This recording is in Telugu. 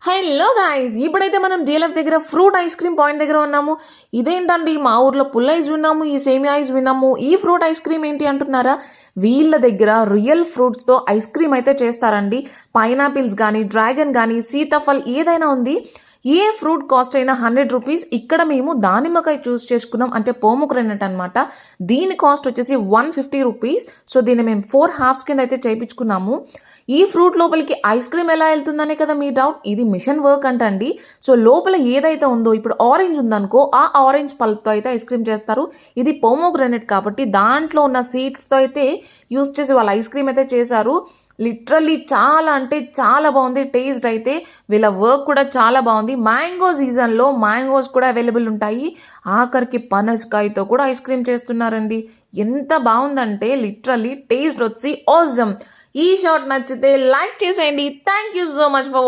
హలో గాయ్స్, ఇప్పుడైతే మనం డిఎల్ఎఫ్ దగ్గర ఫ్రూట్ ఐస్ క్రీమ్ పాయింట్ దగ్గర ఉన్నాము. ఇదేంటండి, మా ఊర్లో పుల్ల ఐస్ విన్నాము, ఈ సేమియా ఐస్ విన్నాము, ఈ ఫ్రూట్ ఐస్ క్రీమ్ ఏంటి అంటున్నారా? వీళ్ళ దగ్గర రియల్ ఫ్రూట్స్తో ఐస్ క్రీమ్ అయితే చేస్తారండి. పైనాపిల్స్ కానీ, డ్రాగన్ కానీ, సీతాఫల్ ఏదైనా ఉంది. ఏ ఫ్రూట్ కాస్ట్ అయినా 100 రూపీస్. ఇక్కడ మేము దానిమ్మకాయ చూస్ చేసుకున్నాం, అంటే పోమోగ్రనేట్ అనమాట. దీని కాస్ట్ వచ్చేసి 150 రూపీస్. సో దీన్ని మేము 4 హాఫ్స్ కింద అయితే చేయించుకున్నాము. ఈ ఫ్రూట్ లోపలికి ఐస్ క్రీమ్ ఎలా వెళ్తుందనే కదా మీ డౌట్. ఇది మిషన్ వర్క్ అంటండి. సో లోపల ఏదైతే ఉందో, ఇప్పుడు ఆరెంజ్ ఉందనుకో, ఆ ఆరెంజ్ పల్ప్తో అయితే ఐస్ క్రీమ్ చేస్తారు. ఇది పోమోగ్రనేట్ కాబట్టి దాంట్లో ఉన్న సీడ్స్తో అయితే యూస్ చేసి వాళ్ళు ఐస్ క్రీమ్ అయితే చేశారు. లిటరల్లీ చాలా అంటే చాలా బాగుంది. టేస్ట్ అయితే వీళ్ళ వర్క్ కూడా చాలా బాగుంది. మ్యాంగో సీజన్లో మ్యాంగోస్ కూడా అవైలబుల్ ఉంటాయి. ఆఖరికి పనసకాయతో కూడా ఐస్ క్రీమ్ చేస్తున్నారండి. ఎంత బాగుందంటే లిటరల్లీ టేస్ట్ వచ్చి ఆసమ్. ఈ షార్ట్ నచ్చితే లైక్ చేసేయండి. Thank you so much for